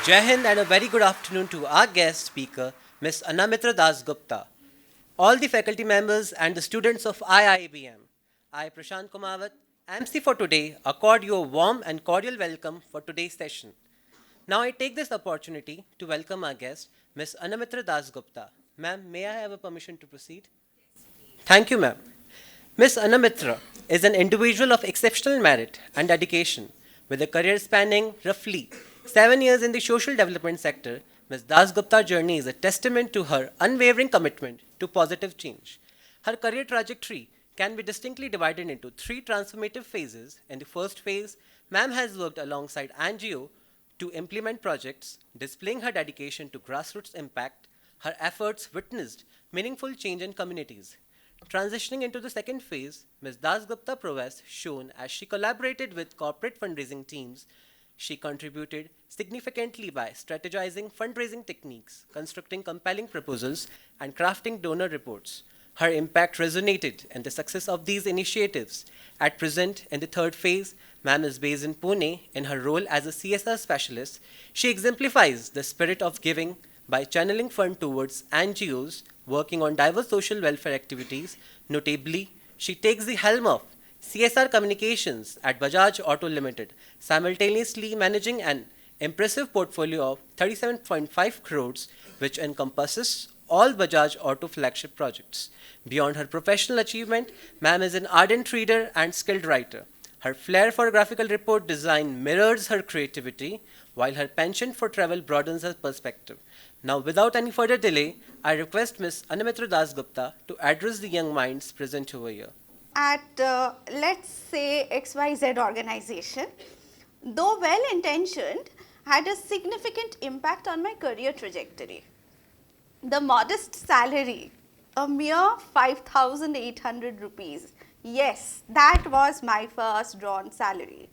Jai Hind and a very good afternoon to our guest speaker, Ms. Anamitra Dasgupta, all the faculty members and the students of IIEBM. I, Prashant Kumawat, MC for today, accord you a warm and cordial welcome for today's session. Now I take this opportunity to welcome our guest, Ms. Anamitra Dasgupta. Ma'am, may I have a permission to proceed? Thank you, ma'am. Ms. Anamitra is an individual of exceptional merit and dedication. With a career spanning roughly 7 years in the social development sector, Ms. Dasgupta's journey is a testament to her unwavering commitment to positive change. Her career trajectory can be distinctly divided into three transformative phases. In the first phase, ma'am has worked alongside NGO to implement projects, displaying her dedication to grassroots impact. Her efforts witnessed meaningful change in communities. Transitioning into the second phase, Ms. Dasgupta prowess shown as she collaborated with corporate fundraising teams. She contributed significantly by strategizing fundraising techniques, constructing compelling proposals, and crafting donor reports. Her impact resonated in the success of these initiatives. At present, in the third phase, ma'am is based in Pune. In her role as a CSR specialist, she exemplifies the spirit of giving by channeling fund towards NGOs working on diverse social welfare activities. Notably, she takes the helm of CSR communications at Bajaj Auto Limited, simultaneously managing an impressive portfolio of 37.5 crores, which encompasses all Bajaj Auto flagship projects. Beyond her professional achievement, ma'am is an ardent reader and skilled writer. Her flair for graphical report design mirrors her creativity, while her penchant for travel broadens her perspective. Now, without any further delay, I request Ms. Anamitra Dasgupta to address the young minds present over here. At, let's say, XYZ organization, though well intentioned, had a significant impact on my career trajectory. The modest salary, a mere 5,800 rupees, yes, that was my first drawn salary,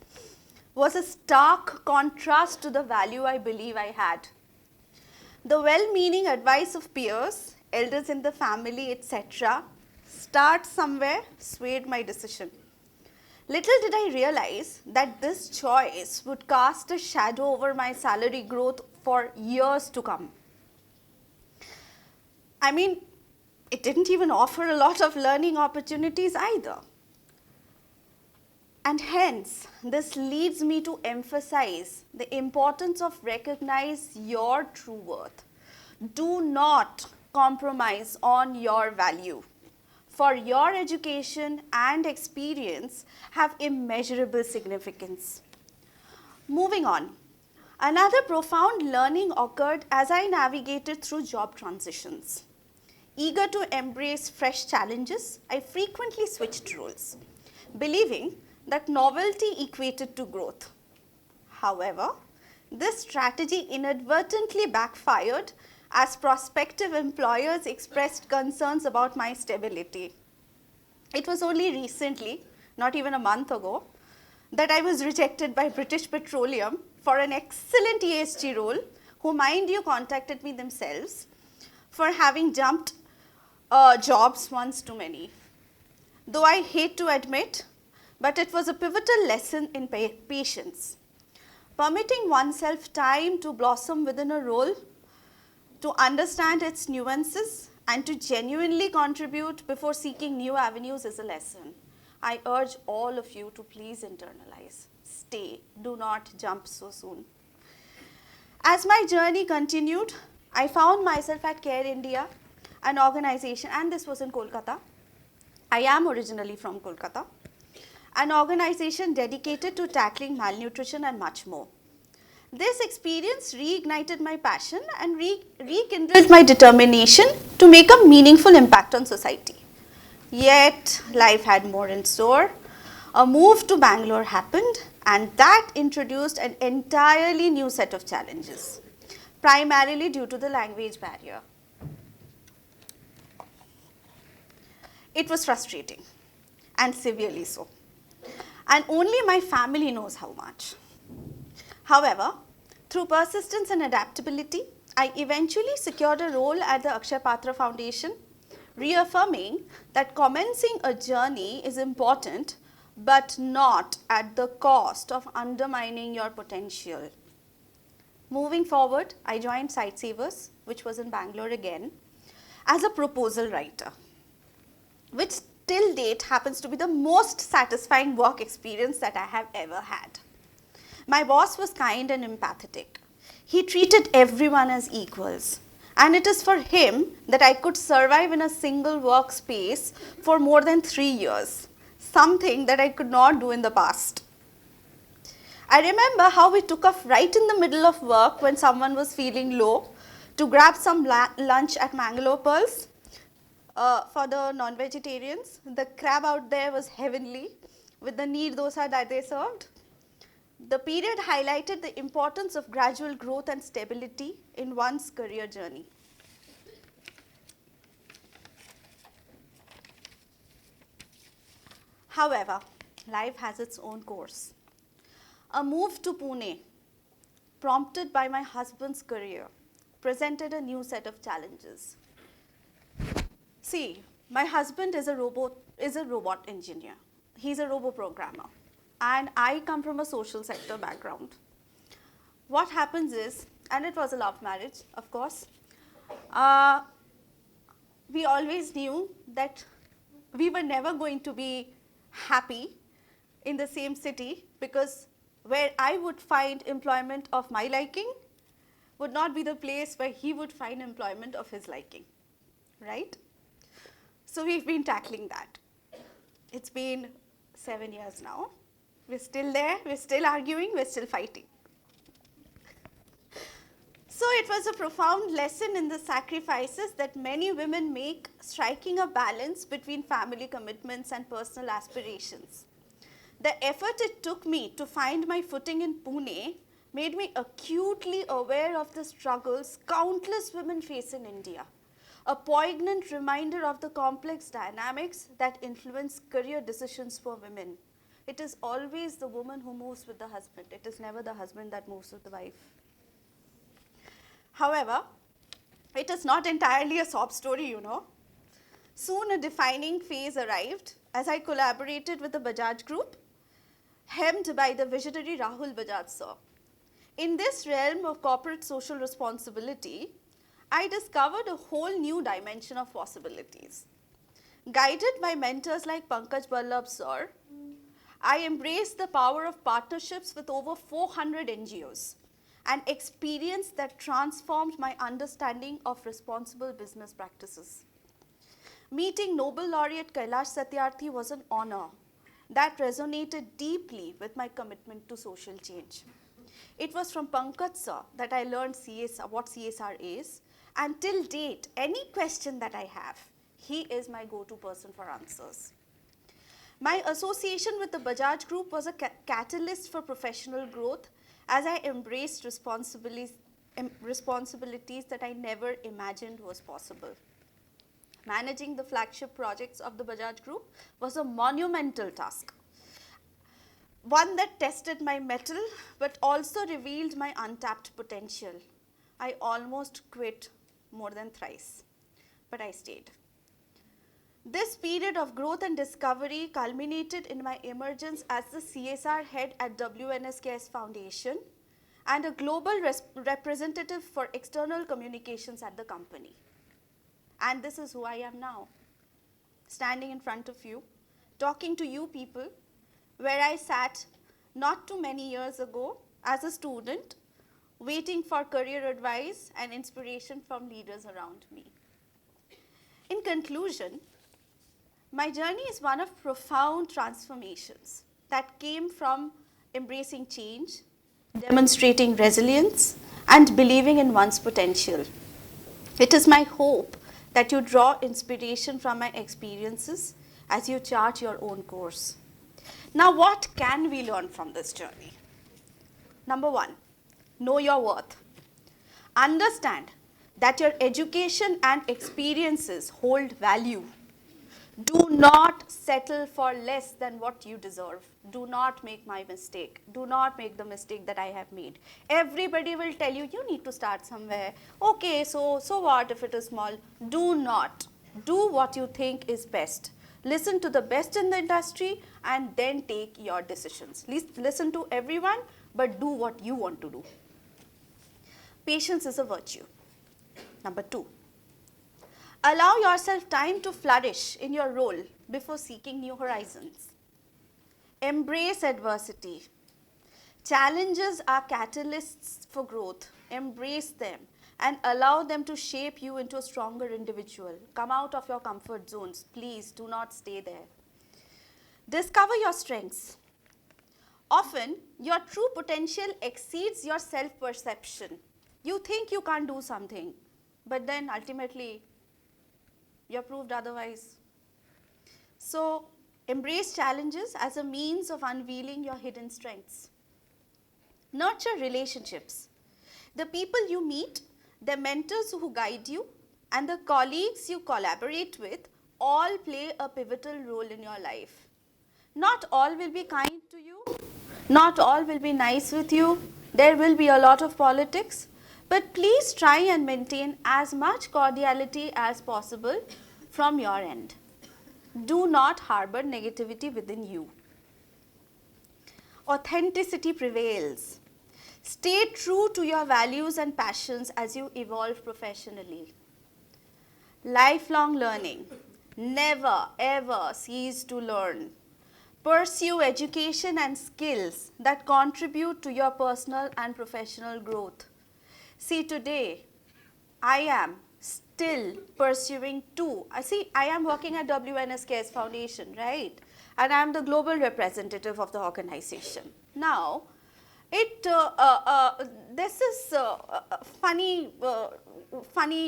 was a stark contrast to the value I believe I had. The well-meaning advice of peers, elders in the family, etc., start somewhere, swayed my decision. Little did I realize that this choice would cast a shadow over my salary growth for years to come. I mean, it didn't even offer a lot of learning opportunities either. And hence, this leads me to emphasize the importance of recognize your true worth. Do not compromise on your value. For your education and experience have immeasurable significance. Moving on, another profound learning occurred as I navigated through job transitions. Eager to embrace fresh challenges, I frequently switched roles, believing that novelty equated to growth. However, this strategy inadvertently backfired as prospective employers expressed concerns about my stability. It was only recently, not even a month ago, that I was rejected by British Petroleum for an excellent ESG role, who, mind you, contacted me themselves for having jumped jobs once too many. Though I hate to admit, but it was a pivotal lesson in patience. Permitting oneself time to blossom within a role, to understand its nuances, and to genuinely contribute before seeking new avenues is a lesson I urge all of you to please internalize. Stay, do not jump so soon. As my journey continued, I found myself at Care India, an organization, and this was in Kolkata. I am originally from Kolkata. An organization dedicated to tackling malnutrition and much more. This experience reignited my passion and rekindled my determination to make a meaningful impact on society. Yet, life had more in store. A move to Bangalore happened, and that introduced an entirely new set of challenges, primarily due to the language barrier. It was frustrating, and severely so. And only my family knows how much. However, through persistence and adaptability, I eventually secured a role at the Akshay Patra Foundation, reaffirming that commencing a journey is important, but not at the cost of undermining your potential. Moving forward, I joined Sightsavers, which was in Bangalore again, as a proposal writer, which till date happens to be the most satisfying work experience that I have ever had. My boss was kind and empathetic. He treated everyone as equals. And it is for him that I could survive in a single workspace for more than 3 years, something that I could not do in the past. I remember how we took off right in the middle of work when someone was feeling low to grab some lunch at Mangalore Pearls for the non-vegetarians. The crab out there was heavenly with the neer dosa that they served. The period highlighted the importance of gradual growth and stability in one's career journey. However, life has its own course. A move to Pune, prompted by my husband's career, presented a new set of challenges. See, my husband is a robot engineer. He's a robo programmer. And I come from a social sector background. What happens is, and it was a love marriage, of course, we always knew that we were never going to be happy in the same city, because where I would find employment of my liking would not be the place where he would find employment of his liking, right? So we've been tackling that. It's been 7 years now. We're still there, we're still arguing, we're still fighting. So it was a profound lesson in the sacrifices that many women make, striking a balance between family commitments and personal aspirations. The effort it took me to find my footing in Pune made me acutely aware of the struggles countless women face in India, a poignant reminder of the complex dynamics that influence career decisions for women. It is always the woman who moves with the husband. It is never the husband that moves with the wife. However, it is not entirely a sob story, you know. Soon a defining phase arrived as I collaborated with the Bajaj Group, hemmed by the visionary Rahul Bajaj sir. In this realm of corporate social responsibility, I discovered a whole new dimension of possibilities. Guided by mentors like Pankaj Ballabh sir, I embraced the power of partnerships with over 400 NGOs, an experience that transformed my understanding of responsible business practices. Meeting Nobel laureate Kailash Satyarthi was an honor that resonated deeply with my commitment to social change. It was from Pankaj sir that I learned what CSR is, and till date, any question that I have, he is my go-to person for answers. My association with the Bajaj Group was a catalyst for professional growth as I embraced responsibilities that I never imagined was possible. Managing the flagship projects of the Bajaj Group was a monumental task, one that tested my mettle but also revealed my untapped potential. I almost quit more than thrice, but I stayed. This period of growth and discovery culminated in my emergence as the CSR head at WNSKS Foundation and a global representative for external communications at the company. And this is who I am now, standing in front of you, talking to you people, where I sat not too many years ago as a student, waiting for career advice and inspiration from leaders around me. In conclusion, my journey is one of profound transformations that came from embracing change, demonstrating resilience, and believing in one's potential. It is my hope that you draw inspiration from my experiences as you chart your own course. Now, what can we learn from this journey? Number one, know your worth. Understand that your education and experiences hold value. Do not settle for less than what you deserve. Do not make my mistake. Do not make the mistake that I have made. Everybody will tell you, you need to start somewhere. Okay, so what if it is small? Do not. Do what you think is best. Listen to the best in the industry and then take your decisions. Listen to everyone, but do what you want to do. Patience is a virtue. Number 2, allow yourself time to flourish in your role before seeking new horizons. Embrace adversity. Challenges are catalysts for growth. Embrace them and allow them to shape you into a stronger individual. Come out of your comfort zones. Please do not stay there. Discover your strengths. Often, your true potential exceeds your self-perception. You think you can't do something, but then ultimately, you're proved otherwise. So, embrace challenges as a means of unveiling your hidden strengths. Nurture relationships. The people you meet, the mentors who guide you, and the colleagues you collaborate with all play a pivotal role in your life. Not all will be kind to you, not all will be nice with you, there will be a lot of politics, but please try and maintain as much cordiality as possible from your end. Do not harbor negativity within you. Authenticity prevails. Stay true to your values and passions as you evolve professionally. Lifelong learning. Never ever cease to learn. Pursue education and skills that contribute to your personal and professional growth. See, today, I am still pursuing two. I am working at WNSKS Foundation, right? And I am the global representative of the organization. Now, this is a funny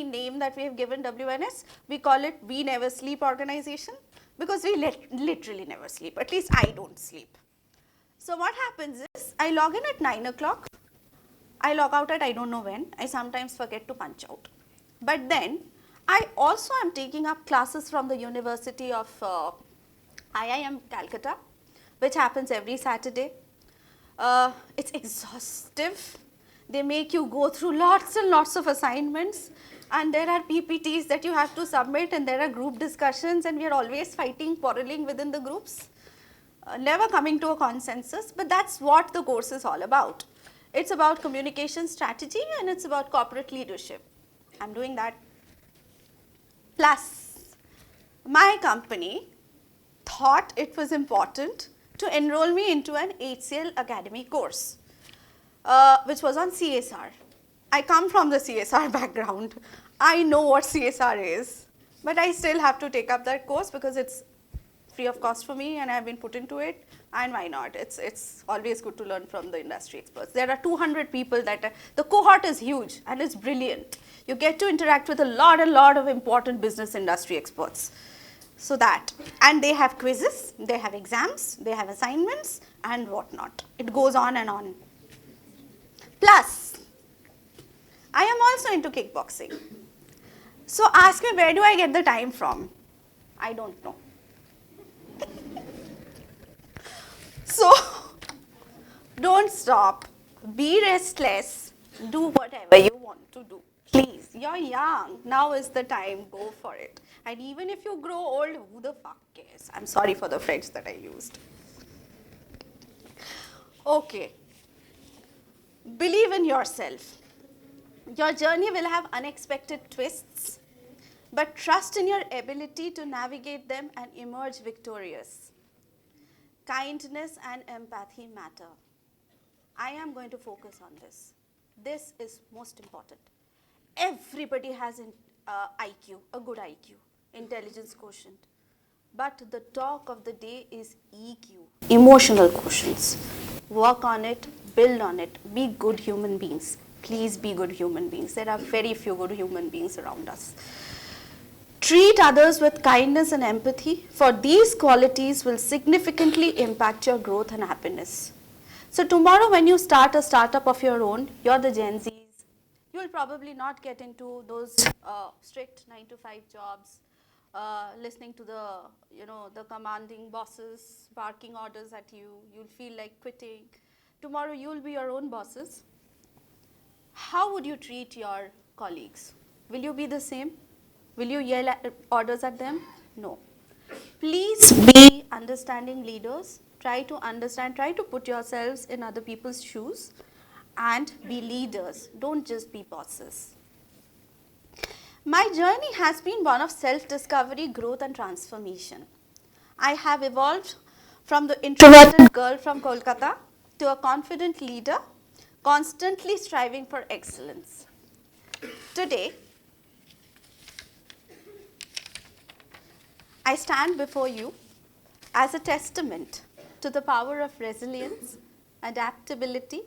name that we have given WNS. We call it We Never Sleep Organization because we literally never sleep. At least I don't sleep. So what happens is I log in at 9 o'clock. I log out at I don't know when. I sometimes forget to punch out. But then I also am taking up classes from the University of IIM Calcutta, which happens every Saturday. It's exhaustive. They make you go through lots and lots of assignments, and there are PPTs that you have to submit, and there are group discussions, and we are always fighting, quarreling within the groups, never coming to a consensus, but that's what the course is all about. It's about communication strategy and it's about corporate leadership. I'm doing that. Plus, my company thought it was important to enroll me into an HCL Academy course, which was on CSR. I come from the CSR background. I know what CSR is, but I still have to take up that course because it's free of cost for me and I've been put into it, and why not? It's always good to learn from the industry experts. There are 200 people the cohort is huge and it's brilliant. You get to interact with a lot of important business industry experts. So that, and they have quizzes, they have exams, they have assignments and whatnot. It goes on and on. Plus, I am also into kickboxing. So ask me, where do I get the time from? I don't know. So, don't stop, be restless, do whatever you want to do. Please, you're young, now is the time, go for it. And even if you grow old, who the fuck cares? I'm sorry for the French that I used. Okay. Believe in yourself. Your journey will have unexpected twists, but trust in your ability to navigate them and emerge victorious. Kindness and empathy matter. I am going to focus on this. This is most important. Everybody has an IQ, a good IQ, intelligence quotient. But the talk of the day is EQ, emotional quotients. Work on it, build on it, be good human beings. Please be good human beings. There are very few good human beings around us. Treat others with kindness and empathy, for these qualities will significantly impact your growth and happiness. So tomorrow when you start a startup of your own, you're the Gen Zs, you will probably not get into those strict 9-to-5 jobs, listening to the commanding bosses barking orders at you. You'll feel like quitting. Tomorrow you'll be your own bosses. How would you treat your colleagues? Will you be the same? Will you yell orders at them? No. Please be understanding leaders. Try to understand, try to put yourselves in other people's shoes and be leaders. Don't just be bosses. My journey has been one of self-discovery, growth and transformation. I have evolved from the introverted girl from Kolkata to a confident leader, constantly striving for excellence. Today, I stand before you as a testament to the power of resilience, adaptability,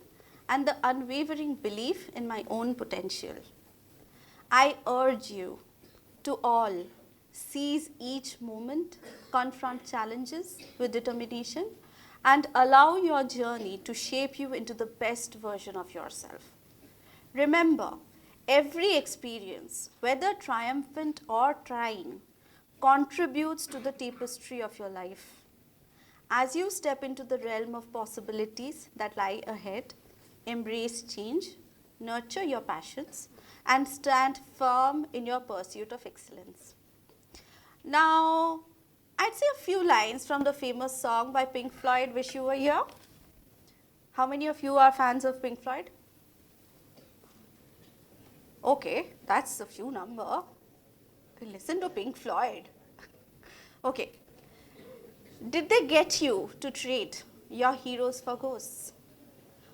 and the unwavering belief in my own potential. I urge you to all seize each moment, confront challenges with determination, and allow your journey to shape you into the best version of yourself. Remember, every experience, whether triumphant or trying, contributes to the tapestry of your life. As you step into the realm of possibilities that lie ahead, embrace change, nurture your passions, and stand firm in your pursuit of excellence. Now, I'd say a few lines from the famous song by Pink Floyd, Wish You Were Here. How many of you are fans of Pink Floyd? Okay, that's a few number. Listen to Pink Floyd. Okay. Did they get you to trade your heroes for ghosts?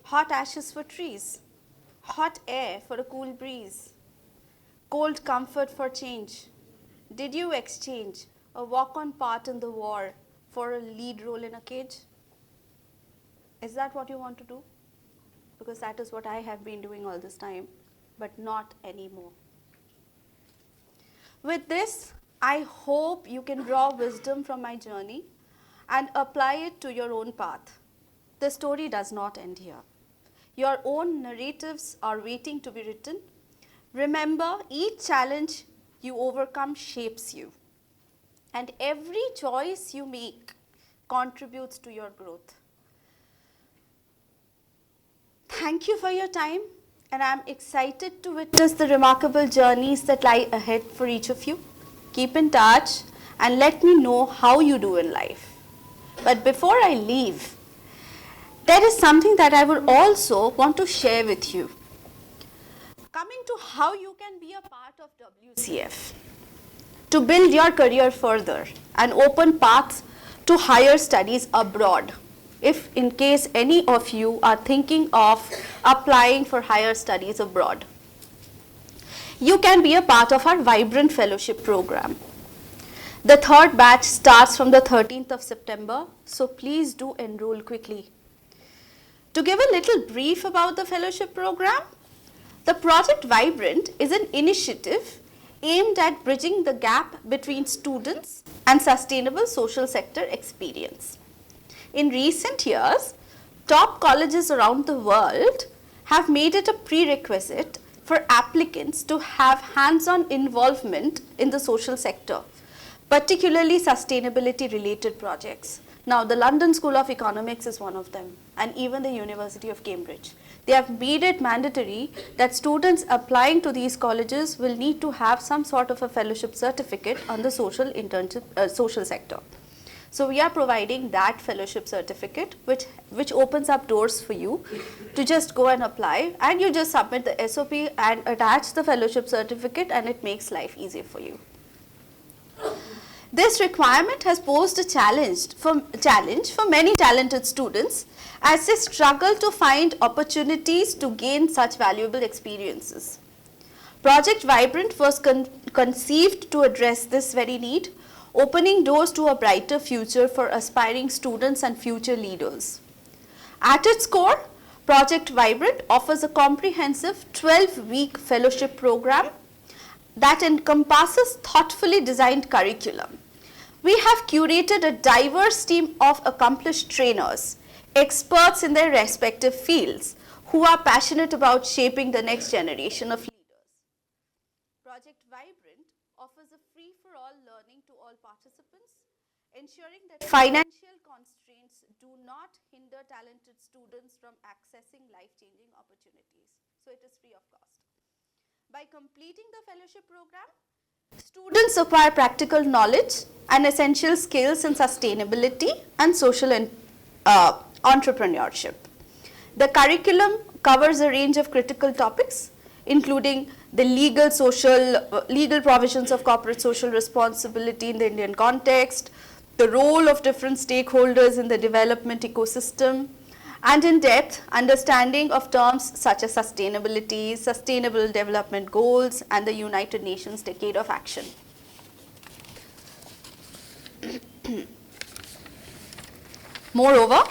Hot ashes for trees, hot air for a cool breeze, cold comfort for change. Did you exchange a walk-on part in the war for a lead role in a cage? Is that what you want to do? Because that is what I have been doing all this time, but not anymore. With this, I hope you can draw wisdom from my journey and apply it to your own path. The story does not end here. Your own narratives are waiting to be written. Remember, each challenge you overcome shapes you, and every choice you make contributes to your growth. Thank you for your time, and I'm excited to witness the remarkable journeys that lie ahead for each of you. Keep in touch and let me know how you do in life. But before I leave, there is something that I would also want to share with you. Coming to how you can be a part of WCF to build your career further and open paths to higher studies abroad. If in case any of you are thinking of applying for higher studies abroad, you can be a part of our Vibrant Fellowship program. The third batch starts from the 13th of September, so please do enroll quickly. To give a little brief about the fellowship program, the Project Vibrant is an initiative aimed at bridging the gap between students and sustainable social sector experience. In recent years, top colleges around the world have made it a prerequisite for applicants to have hands-on involvement in the social sector, particularly sustainability related projects. Now, the London School of Economics is one of them, and even the University of Cambridge. They have made it mandatory that students applying to these colleges will need to have some sort of a fellowship certificate on the social sector. So we are providing that fellowship certificate, which opens up doors for you to just go and apply, and you just submit the SOP and attach the fellowship certificate, and it makes life easier for you. This requirement has posed a challenge for many talented students as they struggle to find opportunities to gain such valuable experiences. Project Vibrant was conceived to address this very need, opening doors to a brighter future for aspiring students and future leaders. At its core, Project Vibrant offers a comprehensive 12-week fellowship program that encompasses thoughtfully designed curriculum. We have curated a diverse team of accomplished trainers, experts in their respective fields, who are passionate about shaping the next generation of leaders. Project Vibrant offers a free-for-all learning to all participants, ensuring that financial constraints do not hinder talented students from accessing life-changing opportunities. So it is free of cost. By completing the fellowship program, students acquire practical knowledge and essential skills in sustainability and social entrepreneurship. The curriculum covers a range of critical topics, including the legal provisions of corporate social responsibility in the Indian context, the role of different stakeholders in the development ecosystem, and in-depth understanding of terms such as sustainability, sustainable development goals, and the United Nations Decade of Action. Moreover,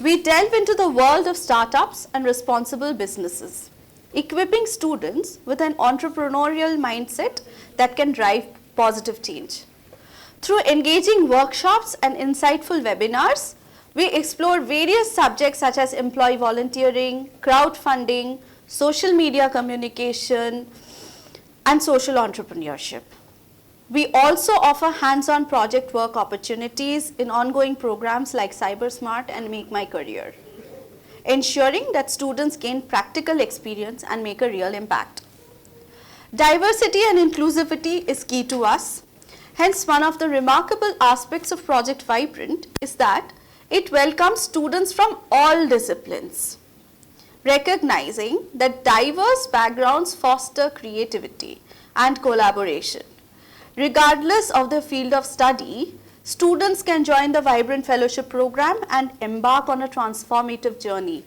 we delve into the world of startups and responsible businesses, equipping students with an entrepreneurial mindset that can drive positive change. Through engaging workshops and insightful webinars, we explore various subjects such as employee volunteering, crowdfunding, social media communication, and social entrepreneurship. We also offer hands-on project work opportunities in ongoing programs like CyberSmart and Make My Career, ensuring that students gain practical experience and make a real impact. Diversity and inclusivity is key to us. Hence, one of the remarkable aspects of Project Vibrant is that it welcomes students from all disciplines, recognizing that diverse backgrounds foster creativity and collaboration. Regardless of the field of study, students can join the Vibrant Fellowship Program and embark on a transformative journey.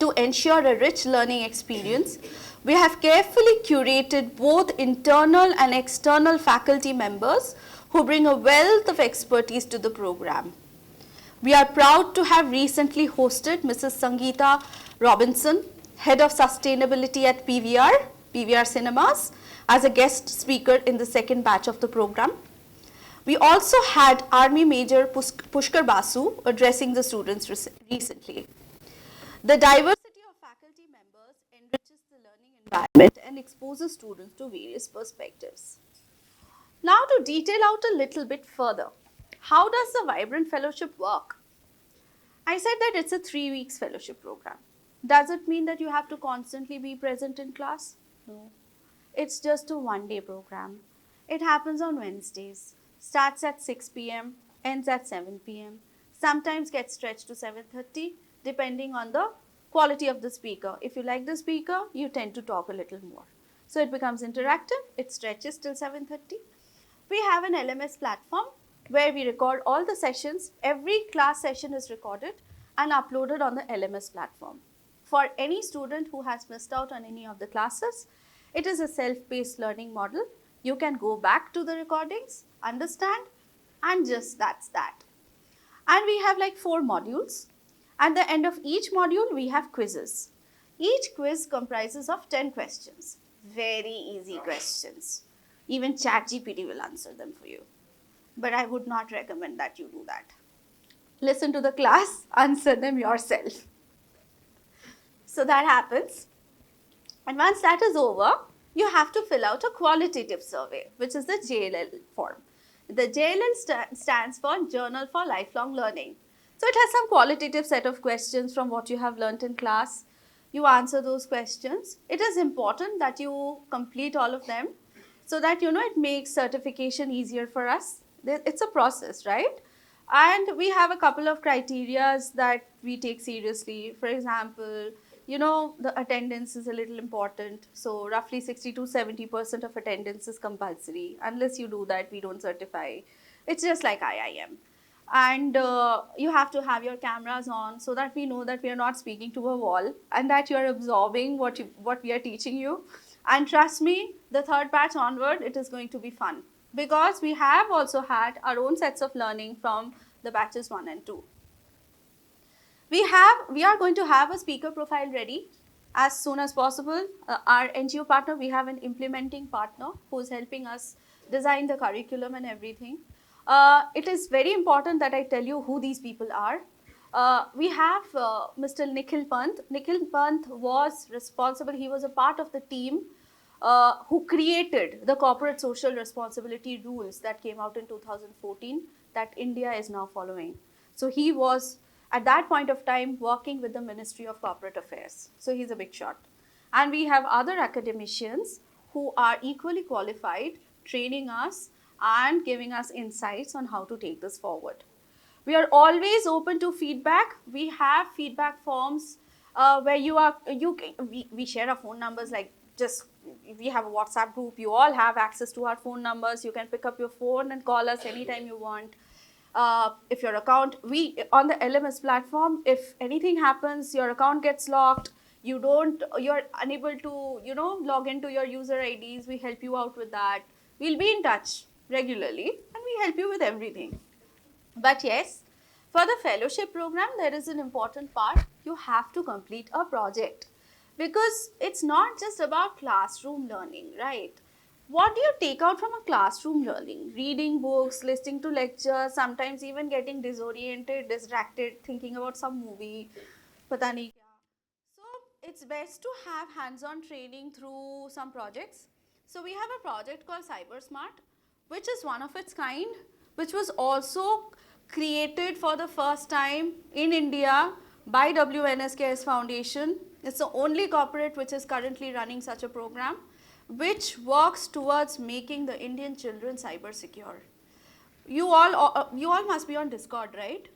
To ensure a rich learning experience, we have carefully curated both internal and external faculty members who bring a wealth of expertise to the program. We are proud to have recently hosted Mrs. Sangeeta Robinson, Head of Sustainability at PVR Cinemas, as a guest speaker in the second batch of the program. We also had Army Major Pushkar Basu addressing the students recently. The diversity of faculty members enriches the learning environment and exposes students to various perspectives. Now to detail out a little bit further, how does the Vibrant Fellowship work? I said that it's a 3 weeks fellowship program. Does it mean that you have to constantly be present in class? No. It's just a one-day program. It happens on Wednesdays, starts at 6 p.m., ends at 7 p.m., sometimes gets stretched to 7:30, depending on the quality of the speaker. If you like the speaker, you tend to talk a little more. So it becomes interactive, it stretches till 7:30. We have an LMS platform where we record all the sessions. Every class session is recorded and uploaded on the LMS platform. For any student who has missed out on any of the classes, it is a self-paced learning model. You can go back to the recordings, understand, and just that's that. And we have like 4 modules. At the end of each module, we have quizzes. Each quiz comprises of 10 questions. Very easy questions. Even ChatGPT will answer them for you. But I would not recommend that you do that. Listen to the class, answer them yourself. So that happens. And once that is over, you have to fill out a qualitative survey, which is the JLL form. The JLL stands for Journal for Lifelong Learning. So it has some qualitative set of questions from what you have learnt in class. You answer those questions. It is important that you complete all of them so that it makes certification easier for us. It's a process, right? And we have a couple of criteria that we take seriously. For example, the attendance is a little important. So roughly 60 to 70% of attendance is compulsory. Unless you do that, we don't certify. It's just like IIM. And you have to have your cameras on so that we know that we are not speaking to a wall and that you are absorbing what we are teaching you. And trust me, the third batch onward, it is going to be fun. Because we have also had our own sets of learning from the batches 1 and 2. We are going to have a speaker profile ready as soon as possible. Our NGO partner, we have an implementing partner who is helping us design the curriculum and everything. It is very important that I tell you who these people are. We have Mr. Nikhil Pant. Nikhil Pant was responsible, he was a part of the team who created the corporate social responsibility rules that came out in 2014 that India is now following. So he was at that point of time working with the Ministry of Corporate Affairs. So he's a big shot. And we have other academicians who are equally qualified, training us and giving us insights on how to take this forward. We are always open to feedback. We have feedback forms where we share our phone numbers, like just we have a WhatsApp group. You all have access to our phone numbers. You can pick up your phone and call us anytime you want. If your account, on the LMS platform, if anything happens, your account gets locked, you're unable to, log into your user IDs, we help you out with that. We'll be in touch regularly and we help you with everything. But yes, for the fellowship program, there is an important part. You have to complete a project, because it's not just about classroom learning, right? What do you take out from a classroom learning? Reading books, listening to lectures, sometimes even getting disoriented, distracted, thinking about some movie, pata nahi kya. So it's best to have hands-on training through some projects. So we have a project called CyberSmart, which is one of its kind, which was also created for the first time in India by WNSKS Foundation. It's the only corporate which is currently running such a program, which works towards making the Indian children cyber secure. You all must be on Discord, right?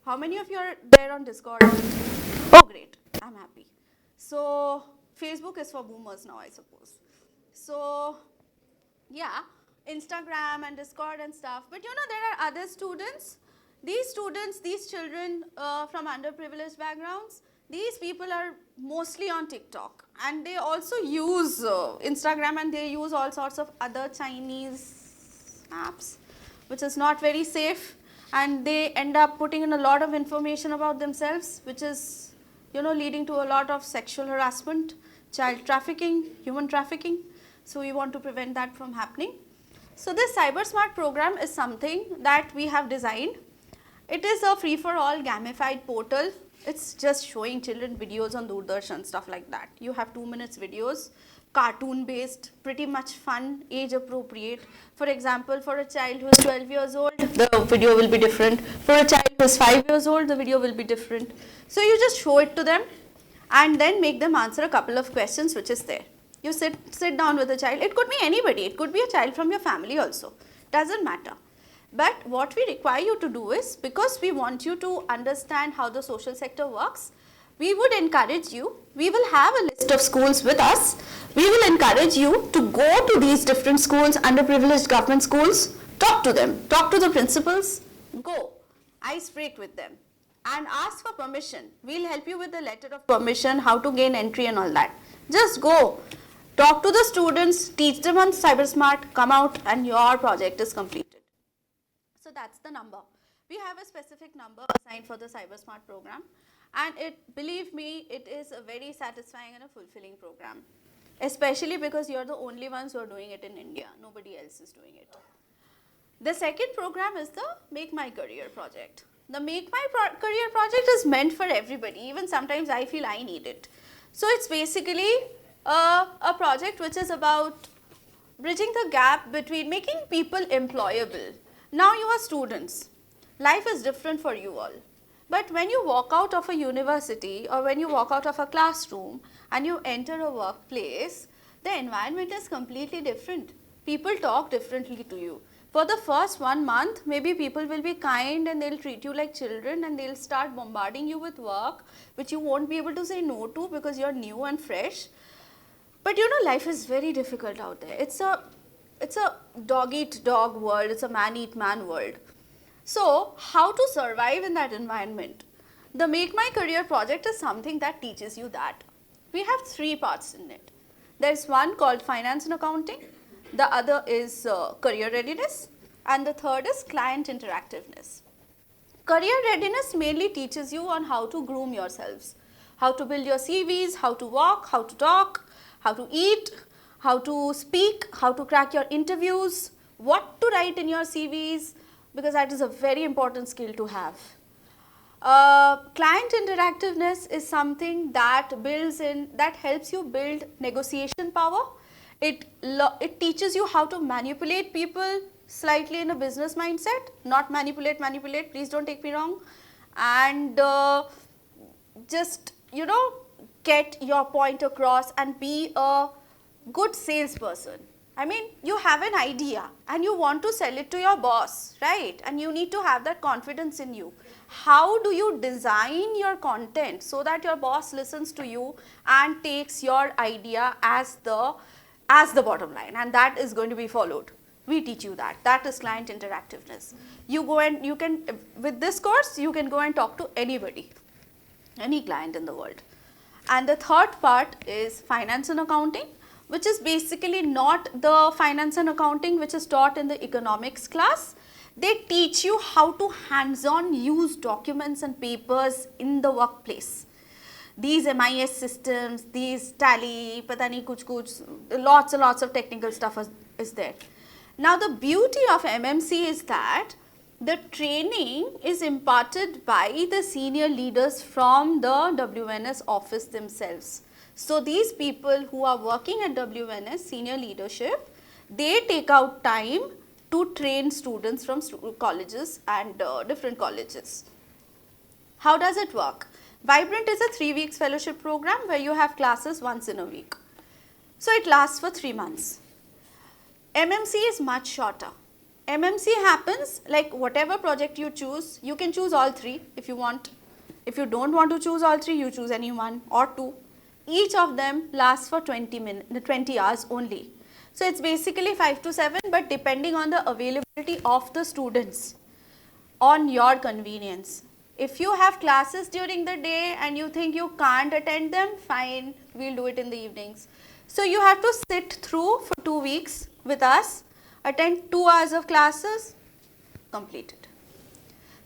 How many of you are there on Discord? Oh, great. I'm happy. So, Facebook is for boomers now, I suppose. So, yeah, Instagram and Discord and stuff. But there are other students. These children from underprivileged backgrounds, these people are mostly on TikTok. And they also use Instagram, and they use all sorts of other Chinese apps, which is not very safe. And they end up putting in a lot of information about themselves, which is, leading to a lot of sexual harassment, child trafficking, human trafficking. So we want to prevent that from happening. So this CyberSmart program is something that we have designed. It is a free-for-all gamified portal. It's just showing children videos on Doordarshan, stuff like that. You have 2 minutes videos, cartoon-based, pretty much fun, age-appropriate. For example, for a child who is 12 years old, the video will be different. For a child who is 5 years old, the video will be different. So you just show it to them and then make them answer a couple of questions which is there. You sit down with a child. It could be anybody. It could be a child from your family also. Doesn't matter. But what we require you to do is, because we want you to understand how the social sector works, we would encourage you, we will have a list of schools with us. We will encourage you to go to these different schools, underprivileged government schools, talk to them, talk to the principals, go, ice break with them and ask for permission. We'll help you with the letter of permission, how to gain entry and all that. Just go, talk to the students, teach them on CyberSmart, come out and your project is completed. So that's the number. We have a specific number assigned for the CyberSmart program, and believe me, it is a very satisfying and a fulfilling program, especially because you're the only ones who are doing it in India. Nobody else is doing it. The second program is the Make My Career project. The Make My Career project is meant for everybody. Even sometimes I feel I need it. So it's basically a project which is about bridging the gap between making people employable. Now you are students. Life is different for you all. But when you walk out of a university or when you walk out of a classroom and you enter a workplace, the environment is completely different. People talk differently to you. For the first 1 month, maybe people will be kind and they'll treat you like children and they'll start bombarding you with work which you won't be able to say no to because you're new and fresh. But life is very difficult out there. It's a dog-eat-dog world. It's a man-eat-man world. So, how to survive in that environment? The Make My Career project is something that teaches you that. We have 3 parts in it. There's one called Finance and Accounting. The other is Career Readiness. And the third is Client Interactiveness. Career Readiness mainly teaches you on how to groom yourselves. How to build your CVs, how to walk, how to talk, how to eat, how to speak, how to crack your interviews, what to write in your CVs, because that is a very important skill to have. Client interactiveness is something that helps you build negotiation power. It teaches you how to manipulate people slightly in a business mindset, not manipulate, please don't take me wrong, and just get your point across and be a good salesperson. I mean, you have an idea and you want to sell it to your boss, right? And you need to have that confidence in you. How do you design your content so that your boss listens to you and takes your idea as the bottom line, and that is going to be followed? We teach you that. That is client interactiveness. You go and you can, with this course, you can go and talk to anybody, any client in the world. And the third part is finance and accounting, which is basically not the finance and accounting which is taught in the economics class. They teach you how to hands-on use documents and papers in the workplace. These MIS systems, these tally, patani kuch kuch, lots and lots of technical stuff is there. Now the beauty of MMC is that the training is imparted by the senior leaders from the WNS office themselves. So these people who are working at WNS senior leadership, they take out time to train students from colleges and different colleges. How does it work? Vibrant is a 3 weeks fellowship program where you have classes once in a week. So it lasts for 3 months. MMC is much shorter. MMC happens like whatever project you choose, you can choose all 3 if you want. If you don't want to choose all 3, you choose any 1 or 2. Each of them lasts for 20 hours only. So it's basically 5 to 7, but depending on the availability of the students, on your convenience. If you have classes during the day and you think you can't attend them, fine, we'll do it in the evenings. So you have to sit through for 2 weeks with us, attend 2 hours of classes, complete it.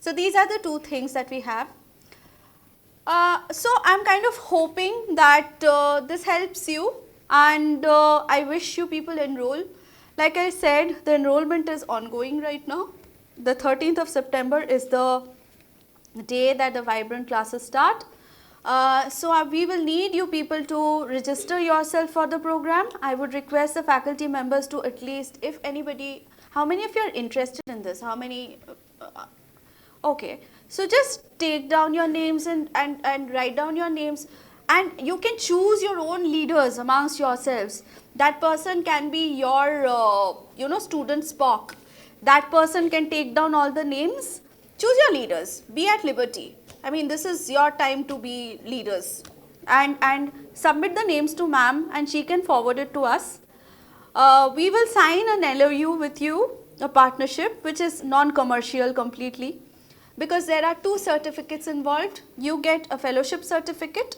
So these are the 2 things that we have. So I'm kind of hoping that this helps you, and I wish you people enroll. Like I said, the enrollment is ongoing right now. The 13th of September is the day that the Vibrant classes start. So we will need you people to register yourself for the program. I would request the faculty members to at least, if anybody, how many of you are interested in this? How many? Okay, so just take down your names and write down your names, and you can choose your own leaders amongst yourselves. That person can be your, student Spock. That person can take down all the names. Choose your leaders, be at liberty. I mean, this is your time to be leaders, and submit the names to ma'am and she can forward it to us. We will sign an LOU with you, a partnership which is non-commercial completely, because there are 2 certificates involved. You get a fellowship certificate.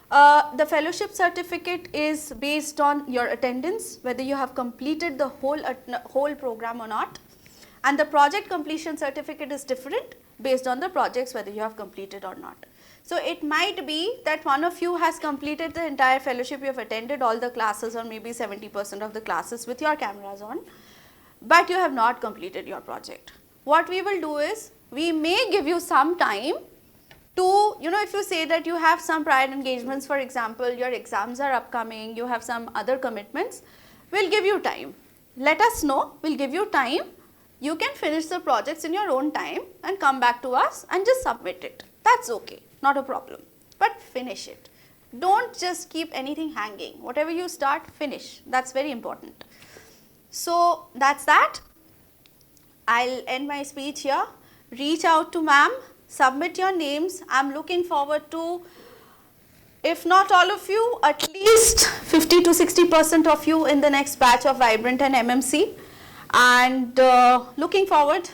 The fellowship certificate is based on your attendance, whether you have completed the whole program or not. And the project completion certificate is different based on the projects, whether you have completed or not. So it might be that one of you has completed the entire fellowship, you have attended all the classes or maybe 70% of the classes with your cameras on, but you have not completed your project. What we will do is, we may give you some time to, if you say that you have some prior engagements, for example, your exams are upcoming, you have some other commitments, we'll give you time. Let us know, we'll give you time. You can finish the projects in your own time and come back to us and just submit it. That's okay, not a problem, but finish it. Don't just keep anything hanging. Whatever you start, finish. That's very important. So that's that. I'll end my speech here. Reach out to ma'am, submit your names. I'm looking forward to, if not all of you, at least 50 to 60% of you in the next batch of Vibrant and MMC. And looking forward,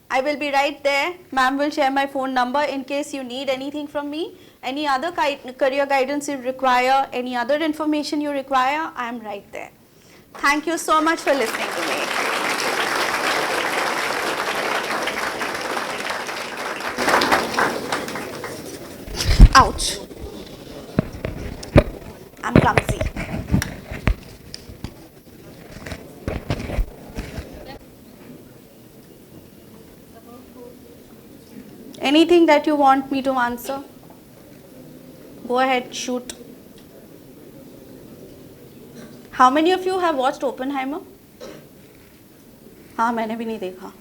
I will be right there. Ma'am will share my phone number in case you need anything from me, any other career guidance you require, any other information you require, I am right there. Thank you so much for listening to me. Ouch. I'm clumsy. Anything that you want me to answer? Go ahead, shoot. How many of you have watched Oppenheimer? हाँ मैंने भी नहीं देखा.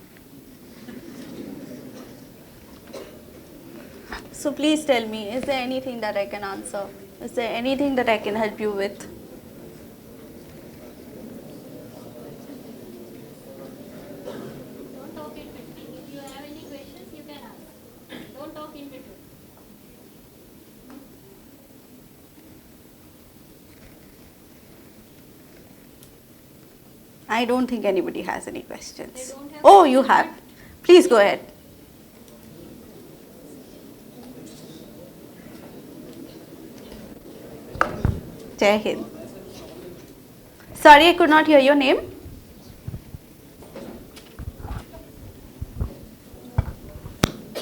So please tell me, is there anything that I can answer? Is there anything that I can help you with? I don't think anybody has any questions. They don't have Oh, you have. Please go ahead. Jai Hind. Sorry, I could not hear your name.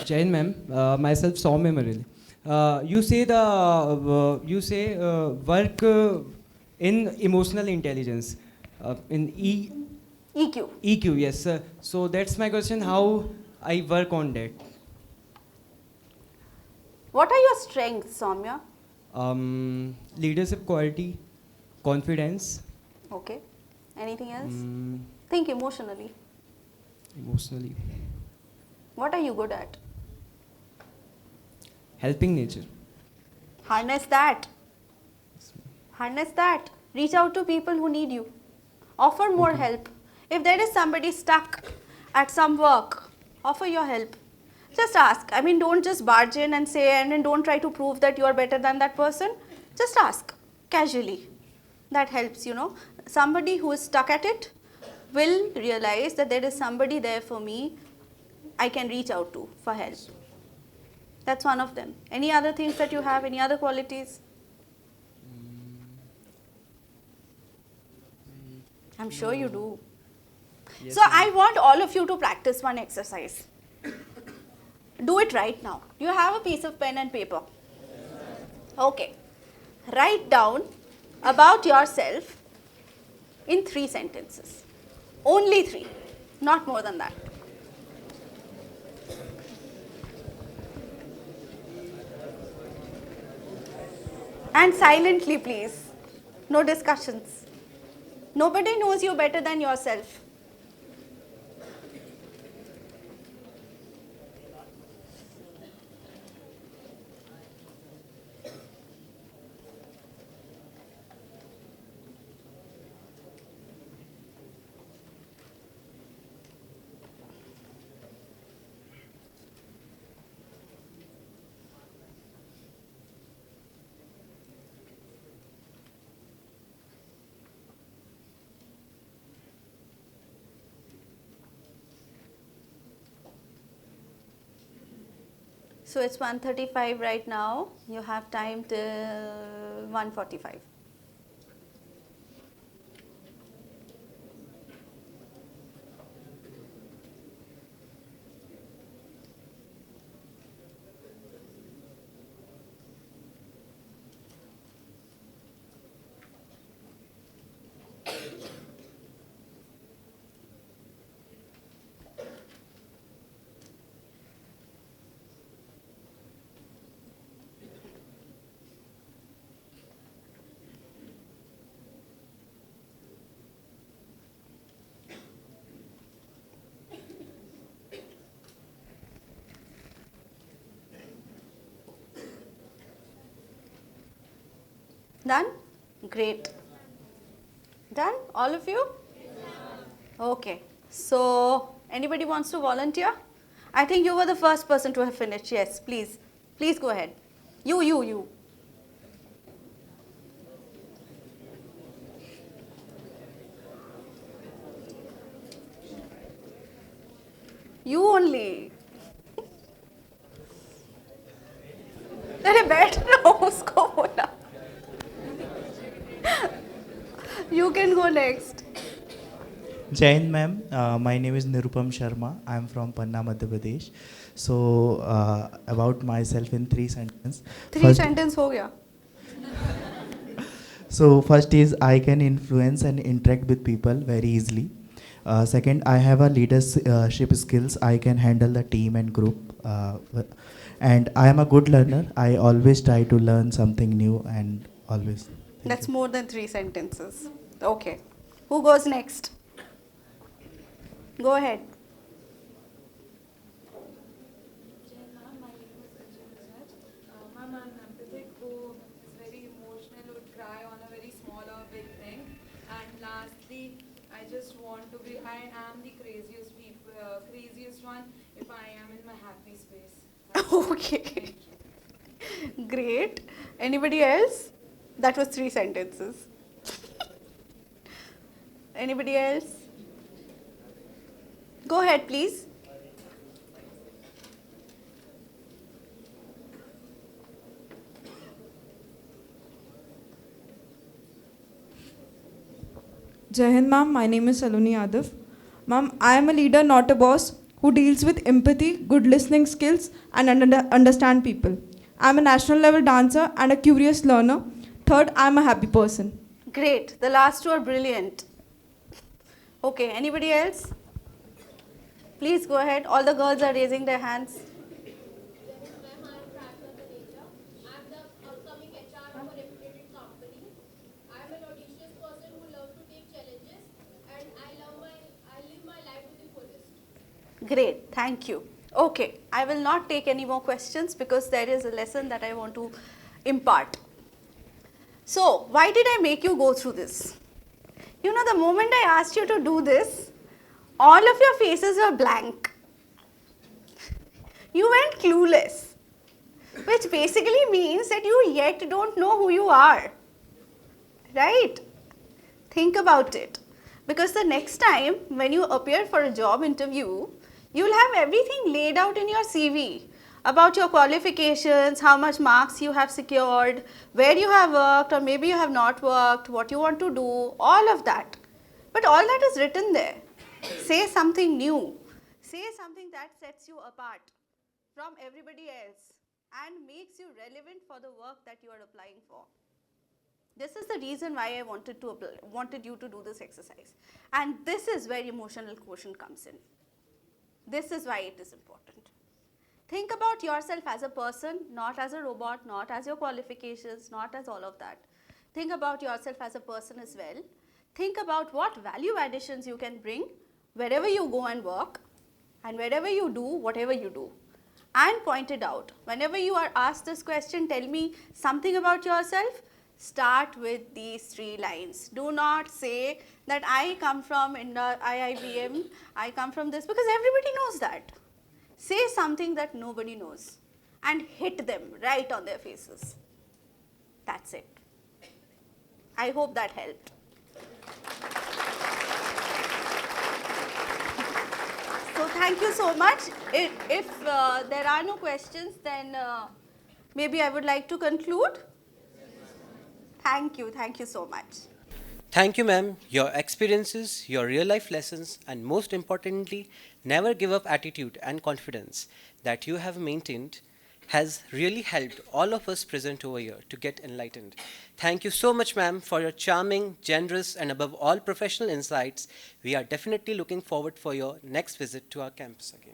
Jain ma'am, myself Soumya Marili. You say work in emotional intelligence, in EQ. EQ, yes. So that's my question. How I work on that? What are your strengths, Soumya? Leadership quality, confidence, Okay. Anything else? mm, Think emotionally. emotionally, What are you good at? helping nature. Harness that. Harness that. Reach out to people who need you. Offer more help. If there is somebody stuck at some work, offer your help. Just ask. I mean, don't just barge in and say, and then don't try to prove that you are better than that person. Just ask casually. That helps, you know. Somebody who is stuck at it will realize that there is somebody there for me I can reach out to for help. That's one of them. Any other things that you have? Any other qualities? I'm sure you do. Yes, So ma'am. I want all of you to practice one exercise. Do it right now. Do you have a piece of pen and paper? Okay. Write down about yourself in 3 sentences. Only 3. Not more than that. And silently, please. No discussions. Nobody knows you better than yourself. So it's 1:35 right now. You have time till 1:45. Done? Great. Done? All of you? Okay. So, anybody wants to volunteer? I think you were the first person to have finished. Yes, please. Please go ahead. You. You only. अरे बैठ रहो उसको बोला. You can go next. Jain ma'am, my name is Nirupam Sharma. I am from Panna, Madhya Pradesh. So about myself in 3 sentences. 3 sentence हो गया. So first is I can influence and interact with people very easily. Second, I have a leadership skills. I can handle the team and group. And I am a good learner. I always try to learn something new and always. Thank That's you. more than 3 sentences. Okay. Who goes next? Go ahead. Ma'am, my name is Raj. Ma'am, I'm empathic who is very emotional, would cry on a very small or big thing. And lastly, I just want to be, I am the craziest one if I am in my happy space. Okay. Great. Anybody else? That was 3 sentences. Anybody else? Go ahead, please. Jai Hind, ma'am. My name is Saloni Yadav. Ma'am, I am a leader, not a boss, who deals with empathy, good listening skills, and understand people. I am a national level dancer and a curious learner. Third, I am a happy person. Great. The last two are brilliant. Okay, anybody else? Please go ahead. All the girls are raising their hands. I'm the upcoming HR of a reputed company. I'm an audacious person who loves to take challenges, and I live my life to the fullest. Great, thank you. Okay, I will not take any more questions because there is a lesson that I want to impart. So, why did I make you go through this? You know, the moment I asked you to do this, all of your faces were blank. You went clueless, which basically means that you yet don't know who you are. Right? Think about it. Because the next time when you appear for a job interview, you'll have everything laid out in your CV about your qualifications, how much marks you have secured, where you have worked or maybe you have not worked, what you want to do, all of that. But all that is written there. Say something new. Say something that sets you apart from everybody else and makes you relevant for the work that you are applying for. This is the reason why I wanted you to do this exercise. And this is where emotional quotient comes in. This is why it is important. Think about yourself as a person, not as a robot, not as your qualifications, not as all of that. Think about yourself as a person as well. Think about what value additions you can bring wherever you go and work and wherever you do, whatever you do. And point it out. Whenever you are asked this question, tell me something about yourself, start with these 3 lines. Do not say that I come from IIBM, I come from this, because everybody knows that. Say something that nobody knows and hit them right on their faces. That's it. I hope that helped. So thank you so much. If there are no questions, then maybe I would like to conclude. Thank you so much. Thank you, ma'am. Your experiences, your real life lessons, and most importantly, never give up attitude and confidence that you have maintained has really helped all of us present over here to get enlightened. Thank you so much, ma'am, for your charming, generous, and above all professional insights. We are definitely looking forward for your next visit to our campus again.